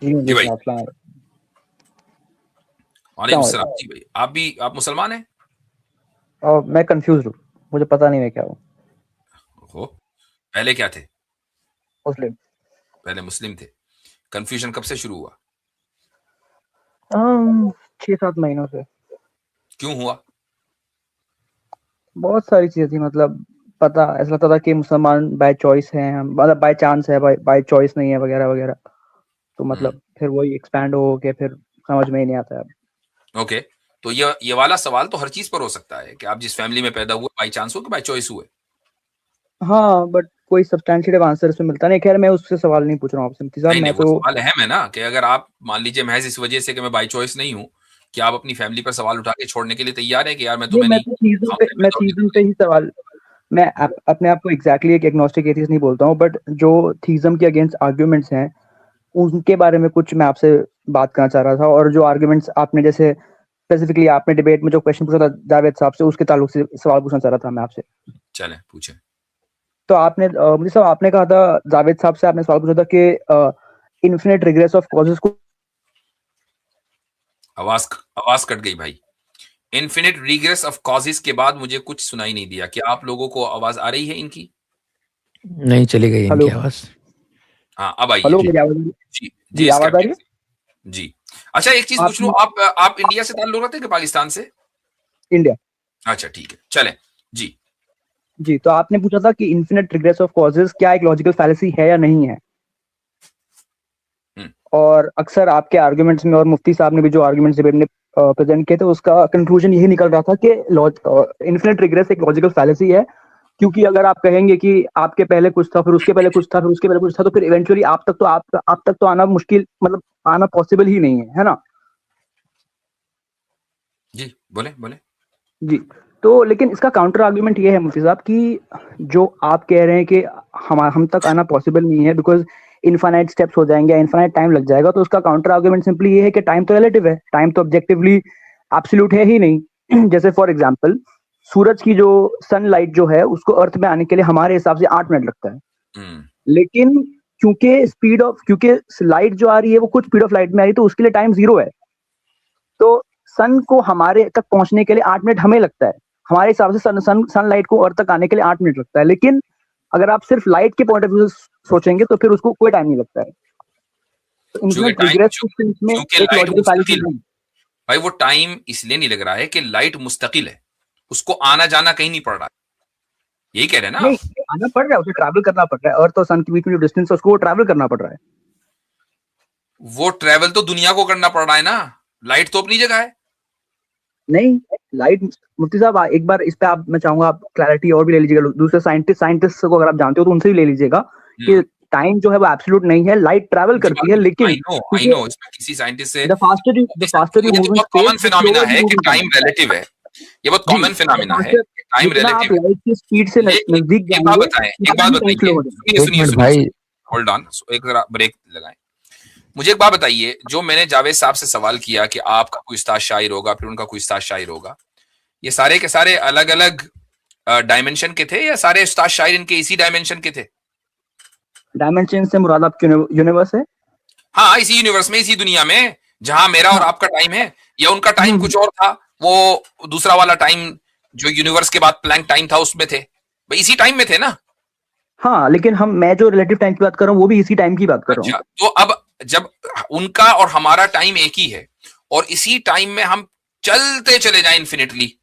जी जी मुझे भाई। अस्सलाम वालेकुम वालेकुम। सलाम। जी भाई, आप मुसलमान हैं? और मैं कंफ्यूज हूँ, मुझे पता नहीं मैं क्या हूँ। हो, पहले क्या थे? मुस्लिम। पहले मुस्लिम थे। कंफ्यूजन कब से शुरू हुआ? 6-7 महीनों से। क्यों हुआ? बहुत सारी चीजें थी, मतलब पता ऐसा लगता था कि मुसलमान बाय चॉइस हैं हम, मतलब बाय चांस है, बाय बाय चॉइस नहीं है वगैरह वगैरह। तो हम्म। मतलब फिर वही एक्सपैंड हो के फिर समझ में ही नहीं आता है अब। ओके। तो ये वाला सवाल तो हर चीज पर हो सकता है कि आप जिस फैमिली में पैदा हुए बाई चांस हो कि बाई चॉइस हुए। हाँ बट कोई सब्सटैंशिएटिव आंसर इसमें मिलता नहीं। खैर मैं उससे सवाल नहीं पूछ रहा हूँ आपसे मुफ्ती साहब, नहीं नहीं, मैं वो तो। सवाल अहम है ना कि अगर आप मान लीजिए महज इस वजह से कि मैं बाई चॉइस नहीं हूं, कि आप अपनी फैमिली पर सवाल उठा के छोड़ने के लिए तैयार है कि यार मैं नहीं, तुम्हें मैं नहीं तो थीज़म पे खाऊंगा, मैं मैं थीज़म पे नहीं। ही सवाल। मैं अपने आप को एग्जैक्टली एक एग्नोस्टिक एथियस्ट नहीं बोलता हूँ, बट जो थीज़म के अगेंस्ट आर्ग्यूमेंट्स हैं उनके बारे में कुछ मैं आपसे बात करना चाह रहा था। और जो आर्ग्यूमेंट्स आपने जैसे स्पेसिफिकली आपने डिबेट में जो क्वेश्चन पूछा था जावेद साहब से, उसके ताल्लुक से सवाल पूछना चाह रहा था मैं आपसे। चलें पूछें। तो आपने मुझे साहब आपने कहा था, जावेद साहब से आपने सवाल पूछा था कि इन्फिनिट रिग्रेस ऑफ कॉजेज को। आवाज आवाज कट गई भाई। इन्फिनिट रिग्रेस ऑफ कॉजेस के बाद मुझे कुछ सुनाई नहीं दिया। क्या आप लोगों को आवाज आ रही है इनकी? नहीं, चली गई इनकी हेलो। आवाज। हाँ, अब आई है। हेलो, मेरी आवाज आ रही है? जी जी, जी इसके आवाज आ रही अपडेट है से। जी। अच्छा, एक चीज पूछ लूं, आपकी? आप इंडिया से ताल्लुक रखते हैं कि पाकिस्तान से? इंडिया। अच्छा ठीक है, चलें। जी। जी, तो आपने पूछा था कि इन्फिनिट रिग्रेस ऑफ कॉजेज क्या एक लॉजिकल फैलेसी है या नहीं है। हम्म। और अक्सर आपके आर्गुमेंट्स में और मुफ्ती साहब ने भी जो आर्गुमेंट्स डिबेट में प्रेजेंट किए थे, उसका कंक्लूजन यही निकल रहा था कि इन्फिनिट रिग्रेस एक लॉजिकल फैलेसी है। क्योंकि अगर आप कहेंगे कि आपके पहले कुछ था, फिर उसके पहले कुछ था, फिर उसके पहले कुछ था, तो फिर इवेंचुअली आप तक तो आना मुश्किल, मतलब आना पॉसिबल ही नहीं है ना। जी, बोले बोले। जी। तो लेकिन इसका काउंटर आर्गुमेंट ये है मुफ्ती साहब कि जो आप कह रहे हैं कि हम तक आना पॉसिबल नहीं है बिकॉज इनफाइनाइट स्टेप्स हो जाएंगे, इनफाइनाइट टाइम लग जाएगा, तो उसका काउंटर आर्गुमेंट सिंपली ये है कि टाइम तो रिलेटिव है, टाइम तो ऑब्जेक्टिवली एब्सोल्यूट है ही नहीं। जैसे फॉर एग्जांपल सूरज की जो सनलाइट जो है उसको अर्थ में आने के लिए हमारे हिसाब से 8 मिनट लगता है। हम्म। लेकिन क्योंकि लाइट जो आ रही है वो कुछ स्पीड ऑफ लाइट में आ रही है, तो उसके लिए टाइम जीरो है। तो सन को हमारे तक पहुंचने के लिए 8 मिनट हमें लगता है। हमारे हिसाब से सनलाइट को अर्थ तक आने के लिए 8 मिनट लगता है। लेकिन अगर आप सिर्फ लाइट के पॉइंट ऑफ व्यू से सोचेंगे तो फिर उसको कोई टाइम नहीं लगता है। तो चूंकि इन्फिनिट टाइम रिग्रेस के सेंस में चूंकि एक लाइट लॉजिकल फैलेसी मुस्तकिल है नहीं। भाई, वो टाइम इसलिए नहीं लग रहा है कि लाइट मुस्तकिल है, उसको आना जाना कहीं नहीं पड़ रहा है। यही कह रहे हैं ना नहीं, आप? आना पड़ रहा है, उसे ट्रैवल करना पड़ रहा है। अर्थ और सन के बीच में जो डिस्टेंस है उसको ट्रैवल करना पड़ रहा है। वो ट्रेवल तो दुनिया को करना पड़ रहा है ना, लाइट तो अपनी जगह है। नहीं, लाइट। मुफ्ती साहब एक बार इस पे आप, मैं चाहूंगा आप क्लैरिटी और भी ले लीजिएगा, दूसरे साइंटिस्ट को अगर आप जानते हो तो उनसे भी ले लीजिएगा कि हम्म। टाइम जो है वो एब्सोल्यूट नहीं है, लाइट ट्रैवल उनकी करती बात है लेकिन आई क्योंकि नो, इसमें किसी साइंटिस्ट से द फास्टर यू ये तो मूव इन बहुत space common the phenomena slower है यू मूव कि इन टाइम। टाइम रिलेटिव है। ये बहुत जी, कॉमन द फिनोमिना है फास्टर कि टाइम जितना आप रिलेटिव है। लाइट की स्पीड से लेकिन नजदीक एक बात जाएंगे बताएं, एक उतना बात ही टाइम बताइए, स्लो हो जाएगा। सुनिए एक सुनिए मिनट सुनिए भाई। सुनिए। होल्ड ऑन, एक जरा ब्रेक लगाएं। मुझे एक बात बताइए, जो मैंने जावेद साहब से सवाल किया कि आपका कोई उस्ताद शायर होगा, फिर उनका कोई उस्ताद शायर होगा, ये सारे के सारे अलग अलग डायमेंशन के थे या सारे उस्ताद शायर इनके इसी डायमेंशन के थे? डायमेंशन से मुराद आपकी यूनिवर्स है। हाँ, इसी यूनिवर्स में, इसी दुनिया में, जहां मेरा और हाँ। आपका टाइम है, या उनका टाइम हम्म। कुछ और था, वो दूसरा वाला टाइम जो यूनिवर्स के बाद प्लैंक टाइम था उसमें थे? भाई इसी टाइम में थे ना? हाँ, लेकिन मैं जो रिलेटिव टाइम की बात कर रहा हूँ वो भी इसी टाइम की बात कर रहा हूँ। अच्छा, तो अब जब उनका और हमारा टाइम एक ही है और इसी टाइम में हम चलते चले जाएं इन्फिनिटली,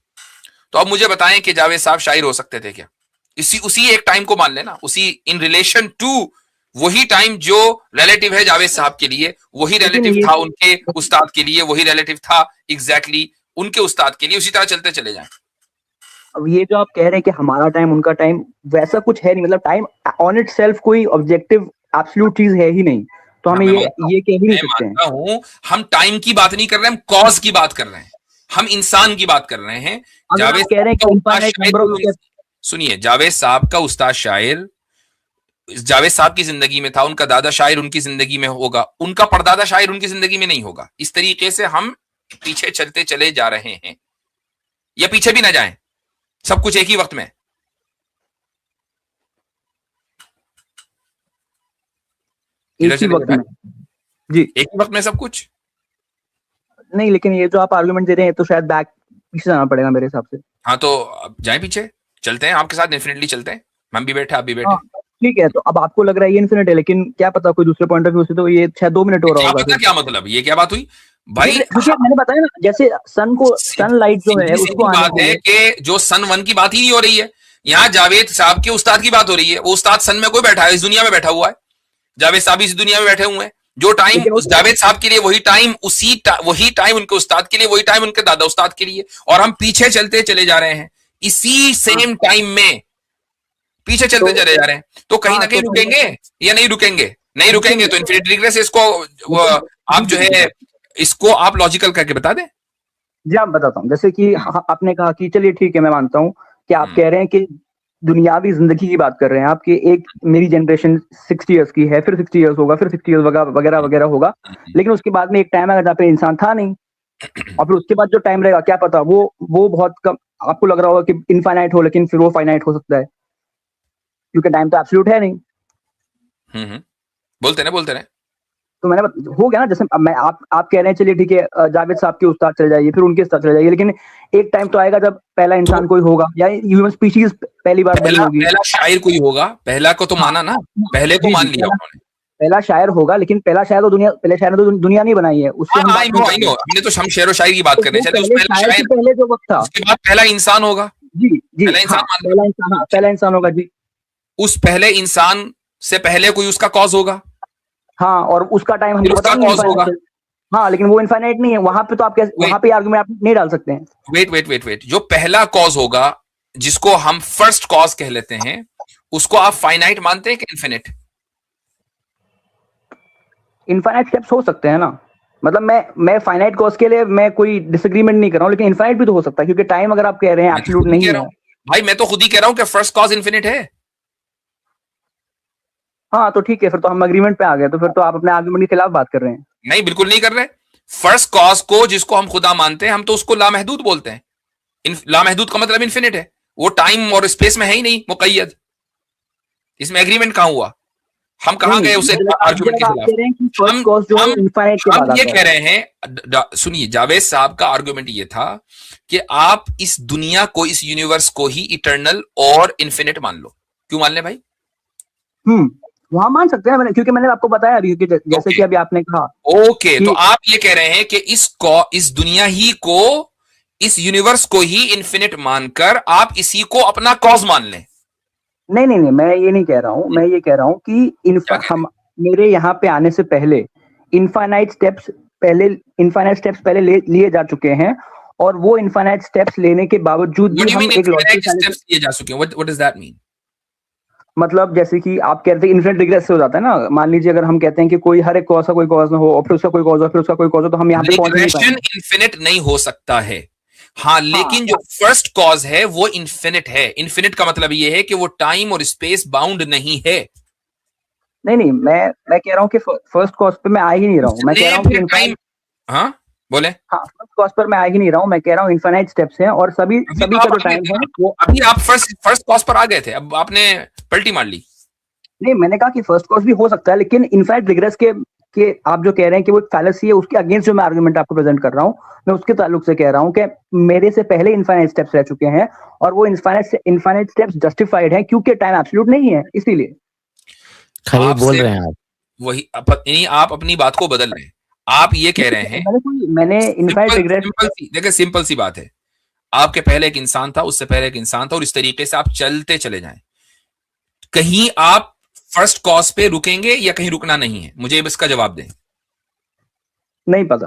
तो अब मुझे बताएं कि जावेद साहब शायर हो सकते थे क्या? इसी उसी एक टाइम को मान लेना, उसी इन रिलेशन टू वही टाइम जो रिलेटिव है जावेद साहब के लिए, वही लेकिन रिलेटिव ये था उनके उस्ताद के लिए, वही रिलेटिव था एग्जैक्टली exactly उनके उस्ताद के लिए, उसी तरह चलते चले जाएं। अब ये जो आप कह रहे हैं कि हमारा टाइम उनका टाइम, वैसा कुछ है नहीं। मतलब टाइम ऑन इट सेल्फ कोई ऑब्जेक्टिव एब्सोल्यूट चीज है ही नहीं। तो हाँ, हमें ये कह ही नहीं मैं सकते हैं। मानता हूं। हम टाइम की बात नहीं कर रहे, हम कॉज की बात कर रहे हैं, हम इंसान की बात कर रहे हैं। अगर आप जावेद कह रहे साहब हैं का कि उस्ताद इनफाइनाइट शायर नंबर ऑफ कोई स्टेप। सुनिए, जावेद साहब का उस्ताद शायर जावेद साहब की जिंदगी में था, उनका दादा शायर उनकी जिंदगी में होगा, उनका परदादा शायर उनकी जिंदगी में नहीं होगा। इस तरीके से हम पीछे चलते चले जा रहे हैं, या पीछे भी ना जाएं, सब कुछ एक ही वक्त में। एक किधर ही चले वक्त गए? में। जी एक ही वक्त में सब कुछ नहीं, लेकिन ये जो आप आर्गुमेंट दे रहे हैं तो शायद बैक पीछे जाना पड़ेगा मेरे हिसाब से। हाँ तो अब जाए पीछे, चलते हैं आपके साथ, डेफिनेटली चलते हैं, हम भी बैठे आप भी बैठे। हाँ ठीक है, तो अब आपको लग रहा है ये इन्फिनिट है, लेकिन क्या पता कोई दूसरे पॉइंट ऑफ व्यू से तो ये शायद 2 मिनट हो रहा क्या होगा। पता, क्या मतलब, ये क्या बात हुई भाई? क्योंकि मैंने बताया ना, जैसे सन को सनलाइट जो है सीधी उसको आने बात के है लिए कि जो सन 1 की बात ही नहीं हो रही है, यहाँ जावेद साहब के उस्ताद की बात हो रही है। वो उस्ताद सन में कोई बैठा है, इस दुनिया में बैठा हुआ है, जावेद साहब इस दुनिया में बैठे हुए हैं। जो टाइम लेकिन उस जावेद साहब के लिए वही टाइम, वही टाइम उनके उस्ताद के लिए, वही टाइम उनके दादा उस्ताद के लिए, और हम पीछे चलते चले जा रहे हैं इसी सेम टाइम में, पीछे चलते चले जा रहे हैं। तो कहीं ना कहीं रुकेंगे या नहीं रुकेंगे? नहीं रुकेंगे तो इन्फिनिट रिग्रेस, इसको आप जो है इसको आप लॉजिकल करके बता दें। जी आप बताता हूँ, जैसे कि आपने कहा कि चलिए ठीक है, मैं मानता हूँ कि आप कह रहे हैं कि दुनियावी जिंदगी की बात कर रहे हैं आपकी, एक मेरी जनरेशन 60 इयर्स की है, फिर 60 इयर्स होगा, फिर 60 इयर्स वगैरह वगैरह होगा, लेकिन उसके बाद में एक टाइम आएगा जहाँ पे इंसान था नहीं, और फिर उसके बाद जो टाइम रहेगा क्या पता वो बहुत कम, आपको लग रहा होगा कि इनफाइनाइट हो, लेकिन फिर वो फाइनाइट हो सकता है, क्योंकि टाइम तो एब्सोल्यूट है नहीं। बोलते रहे। तो मैंने हो गया ना, जैसे अब मैं आप कह रहे हैं चलिए ठीक है, जावेद साहब के उस्ताद चले जाइए, फिर उनके उस्ताद चले जाइए, लेकिन एक टाइम तो आएगा जब पहला इंसान कोई होगा, या ह्यूमन स्पीशीज पहली बार बनी होगी। पहला शायर कोई होगा, पहला को तो माना ना, पहले को मान लिया उन्होंने। पहला शायर होगा, लेकिन पहला शायर तो पहले शायर ने तो दुनिया नहीं बनाई है, उससे हम आई नो, हमने तो हम शेर व शायरी की बात करने चले, उस पहले शायर पहले जो वक्त था, उसके बाद पहला इंसान होगा। जी जी, पहला इंसान होगा जी। उस पहले इंसान से पहले कोई उसका कॉज होगा, हाँ, और उसका टाइम हमको पता नहीं होगा। हाँ, लेकिन वो इनफाइनाइट नहीं है, वहां पे तो आप वहां पे आर्गुमेंट आप नहीं डाल सकते हैं। वेट, जो पहला कॉज होगा जिसको हम फर्स्ट कॉज कह लेते हैं, उसको आप फाइनाइट मानते हैं कि इनफिनिट? इनफाइनाइट स्टेप्स हो सकते हैं ना, मतलब मैं फाइनाइट कॉज के लिए मैं कोई डिसएग्रीमेंट नहीं कर रहा हूँ, लेकिन इनफाइनाइट भी तो हो सकता है, क्योंकि टाइम अगर आप कह रहे हैं एब्सोल्यूट नहीं है। भाई मैं तो खुद ही कह रहा हूं कि फर्स्ट कॉज इनफिनिट है। हाँ तो ठीक है, फिर तो हम अग्रीमेंट पे आ गए, तो फिर तो आप अपने आर्गुमेंट के खिलाफ बात कर रहे हैं। नहीं, बिल्कुल नहीं कर रहे। फर्स्ट कॉज को जिसको हम खुदा मानते हैं, हम तो उसको लामहदूद बोलते हैं। लामहदूद का मतलब इनफिनिट है, वो टाइम और स्पेस में है ही नहीं, मुकैयद। इसमें एग्रीमेंट कहां हुआ? हम कहां गए उसे आर्गुमेंट के खिलाफ? हम ये कह रहे हैं, सुनिए, जावेद साहब का आर्गुमेंट ये था कि आप इस दुनिया को, इस यूनिवर्स को ही इटर्नल और इन्फिनिट मान लो। क्यों मान ले भाई? वहां मान सकते हैं, क्योंकि मैंने आपको बताया अभी, जैसे कि अभी आपने कहा। ओके, तो आप ये कह रहे हैं कि इस दुनिया ही को, इस यूनिवर्स को ही इन्फिनिट मानकर आप इसी को अपना कॉज मान लें। नहीं, मैं ये नहीं कह रहा हूं, मैं ये कह रहा हूं कि हम मेरे यहाँ पे आने से पहले इनफाइनाइट स्टेप्स पहले लिए जा चुके हैं, और वो इनफाइनाइट स्टेप्स लेने के बावजूद भी हम एक लॉजिकल स्टेप्स लिए जा चुके हैं। What does that mean? मतलब जैसे कि आप कहते हैं इन्फिनिट रिग्रेस से हो जाता है ना, मान लीजिए अगर हम कहते हैं कि कोई हर एक कॉज का कोई कॉज ना हो, और फिर उसका कोई कॉज हो, फिर उसका कोई कॉज हो, तो हम यहाँ पे पहुंच नहीं पाएंगे। इन्फिनिट नहीं हो सकता है, हाँ, लेकिन जो फर्स्ट कॉज है वो इन्फिनिट है। इन्फिनिट का मतलब ये है कि वो टाइम और स्पेस बाउंड नहीं है। नहीं, मैं कह रहा हूँ कि फर्स्ट कॉज पे मैं आ ही नहीं रहा हूँ, मैं कह रहा हूँ कि टाइम, हाँ बोले, हाँ, फर्स्ट कॉज पर मैं आ ही नहीं रहा हूँ, मैं कह रहा हूँ इनफाइनाइट स्टेप्स हैं, और सभी का जो टाइम है वो, अभी आप फर्स्ट कॉज पर आ गए थे, अब आपने पलटी मार ली। नहीं, मैंने कहा कि फर्स्ट कॉज भी हो सकता है, लेकिन इनफाइनाइट रिग्रेस के आप जो कह रहे हैं कि वो एक फैलेसी है, उसके अगेंस्ट जो मैं आर्गुमेंट आपको प्रेजेंट कर रहा हूँ, मैं उसके ताल्लुक से कह रहा हूँ कि मेरे से पहले इनफाइनाइट स्टेप्स रह चुके हैं, और वो इनफाइनाइट स्टेप्स जस्टिफाइड है, क्योंकि टाइम एब्सोल्यूट नहीं है, इसीलिए। आप बोल रहे हैं, आप वही आप अपनी बात को बदल रहे हैं। आप ये कह रहे हैं, मैंने इनफाइनाइट रिग्रेस, देखिए सिंपल सी बात है, आपके पहले एक इंसान था, उससे पहले एक इंसान था, और इस तरीके से आप चलते चले जाएं। कहीं आप फर्स्ट कॉज पे रुकेंगे या कहीं रुकना नहीं है? मुझे इसका जवाब दें। नहीं पता,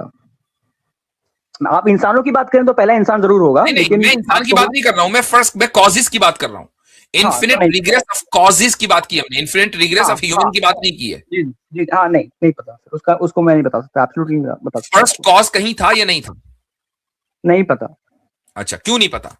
आप इंसानों की बात करें तो पहला इंसान जरूर होगा, लेकिन मैं इंसान की बात नहीं कर रहा हूं, मैं कॉजेस की बात कर रहा हूं। इन्फिनिट रिग्रेस ऑफ कॉजेस की बात की हमने, इन्फिनिट रिग्रेस ऑफ ह्यूमन की बात नहीं की है। जी, हाँ, नहीं पता उसको मैं नहीं बता सकता, एब्सोल्युटली नहीं बता सकता। फर्स्ट कॉज कहीं था या नहीं था? नहीं पता। अच्छा, क्यों नहीं पता?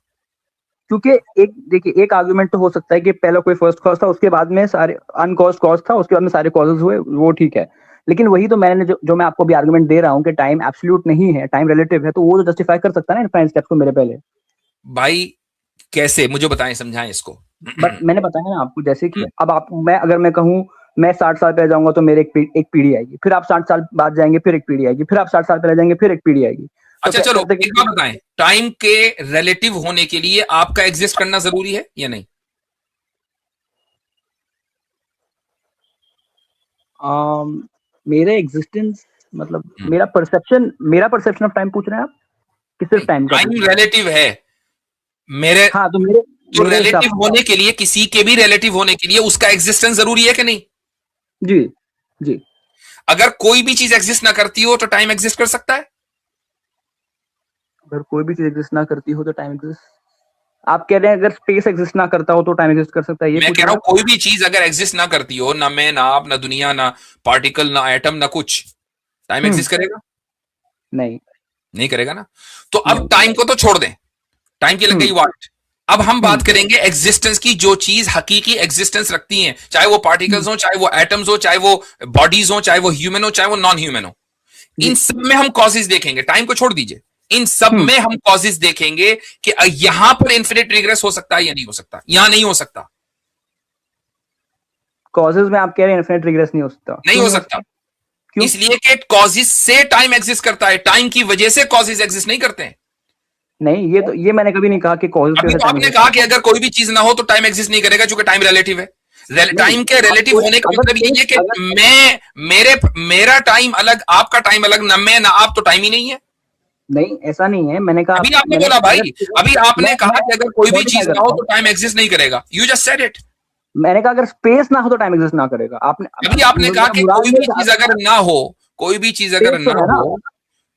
क्योंकि देखिए, एक आर्गुमेंट तो हो सकता है कि पहले कोई फर्स्ट कॉज था, उसके बाद में सारे अनकॉज्ड कॉज था, उसके बाद में सारे कॉजेज हुए, वो ठीक है, लेकिन वही तो मैंने जो मैं आपको भी आर्गुमेंट दे रहा हूँ कि टाइम एब्सोल्यूट नहीं है, टाइम रिलेटिव है, तो वो तो जस्टिफाई कर सकता है ना इनफाइनाइट स्टेप्स को मेरे पहले। भाई कैसे, मुझे बताएं, समझाएं इसको। बट मैंने बताया ना आपको, जैसे कि अब मैं अगर मैं कहूँ मैं 60 साल पहले जाऊंगा तो मेरे एक पीढ़ी आएगी, फिर आप 60 साल बाद जाएंगे फिर एक पीढ़ी आएगी, फिर आप 60 साल पहले जाएंगे फिर एक पीढ़ी आएगी। अच्छा चलो एक बात बताएं, टाइम के रिलेटिव होने के लिए आपका एग्जिस्ट करना जरूरी है या नहीं? मेरे एग्जिस्टेंस मतलब मेरा परसेप्शन ऑफ टाइम पूछ रहे हैं आप कि सिर्फ टाइम का? टाइम रिलेटिव है मेरे, हाँ तो मेरे तो रिलेटिव होने के लिए, किसी के भी रिलेटिव होने के लिए उसका एग्जिस्टेंस जरूरी है कि नहीं? जी जी। अगर कोई भी चीज एग्जिस्ट ना करती हो तो टाइम एग्जिस्ट कर सकता है? अगर कोई भी चीज एग्जिस्ट ना करती हो तो टाइम एग्जिस्ट, आप कह रहे हैं अगर स्पेस एग्जिस्ट ना करता हो तो टाइम एग्जिस्ट कर सकता है? ये मैं कह रहा हूं कोई भी चीज अगर एग्जिस्ट ना करती हो, ना मैं, ना आप, ना दुनिया, ना पार्टिकल, ना एटम, ना कुछ, टाइम एग्जिस्ट करेगा? नहीं करेगा ना। तो अब टाइम को तो छोड़ दें, टाइम की लग गई वाट। अब हम बात करेंगे एग्जिस्टेंस की, जो चीज हकीकी एग्जिस्टेंस रखती हैं, चाहे वो पार्टिकल्स हो, चाहे वो एटम्स हो, चाहे वो बॉडीज हो, चाहे वो ह्यूमन हो, चाहे वो नॉन ह्यूमन हो। इन सब में हम कॉजेज देखेंगे, टाइम को छोड़ दीजिए, इन सब में हम कॉजेज देखेंगे कि यहां पर इन्फिनिट रिग्रेस हो सकता है या नहीं हो सकता, यहां नहीं हो सकता। कॉजेज में आप कह रहे हैं इन्फिनिट रिग्रेस नहीं हो सकता? नहीं हो सकता, इसलिए कि कॉजेज से टाइम एग्जिस्ट करता है, टाइम की वजह से कॉजेज एग्जिस्ट नहीं करते हैं। नहीं, ये मैंने कभी नहीं कहा कि कॉजेज। अभी तो आपने कहा कि अगर कोई भी चीज ना हो तो टाइम एग्जिस्ट नहीं करेगा, क्योंकि टाइम रिलेटिव है। टाइम के रिलेटिव होने का मतलब ये है कि मेरा टाइम अलग, आपका टाइम अलग, ना मैं ना आप, तो टाइम ही नहीं है। नहीं, ऐसा नहीं है, मैंने कहा। अभी आपने बोला भाई, अभी आपने कहा कि अगर कोई भी चीज ना हो तो टाइम एग्जिस्ट नहीं करेगा। You just said it. मैंने कहा अगर स्पेस ना हो तो टाइम एग्जिस्ट ना करेगा। अभी आपने कहा कि कोई भी चीज अगर ना हो, कोई भी चीज अगर ना हो,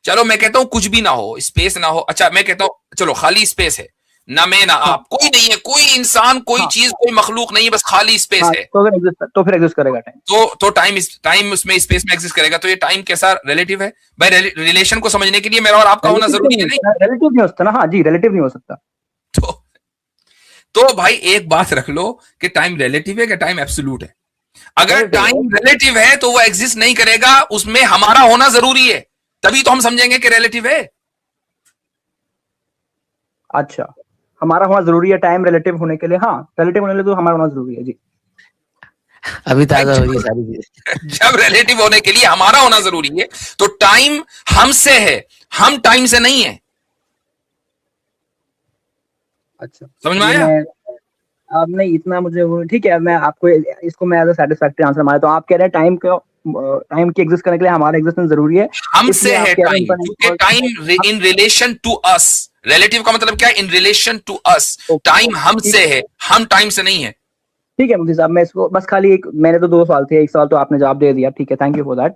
चलो मैं कहता हूं कुछ भी ना हो, स्पेस ना हो, अच्छा मैं कहता हूं चलो खाली स्पेस है, ना मैं ना आप, कोई नहीं है, कोई इंसान, कोई चीज, कोई मखलूक नहीं है, बस खाली स्पेस है, तो फिर एग्जिस्ट करेगा टाइम। तो टाइम उसमें स्पेस में एग्जिस्ट करेगा। तो ये टाइम कैसा रिलेटिव है भाई? रिलेशन को समझने के लिए मेरा और आपका होना जरूरी है नहीं? रिलेटिव नहीं हो सकता ना। हाँ जी, रिलेटिव नहीं हो सकता। तो भाई एक बात रख लो कि टाइम रिलेटिव है कि टाइम एब्सोल्यूट है। अगर टाइम रिलेटिव है तो वो एग्जिस्ट नहीं करेगा, उसमें हमारा होना जरूरी है, तभी तो हम समझेंगे कि रिलेटिव है। अच्छा, हमारा होना जरूरी है टाइम रिलेटिव होने के लिए? हाँ, रिलेटिव होने के लिए तो हमारा होना जरूरी है जी। अभी ताजा हो रही है सारी चीजें। जब रिलेटिव होने के लिए हमारा होना जरूरी है तो टाइम हमसे है, हम टाइम से नहीं है। अच्छा, समझ में आया? अब नहीं इतना मुझे ठीक है, मैं आपको इसको मैं एज अ सैटिस्फैक्टरी आंसर मानता हूं। आप कह रहे हैं टाइम की एग्जिस्ट करने के लिए हमारा एग्जिस्टेंस जरूरी है, हमसे है टाइम, क्योंकि time in relation to us. Relative का मतलब क्या है? In relation to us. Time हमसे है, हम टाइम से नहीं है। ठीक है मुफ्ती साहब, मैं इसको बस खाली मैंने तो 2 सवाल थे, 1 सवाल तो आपने जवाब दे दिया, ठीक है, थैंक यू फॉर दैट।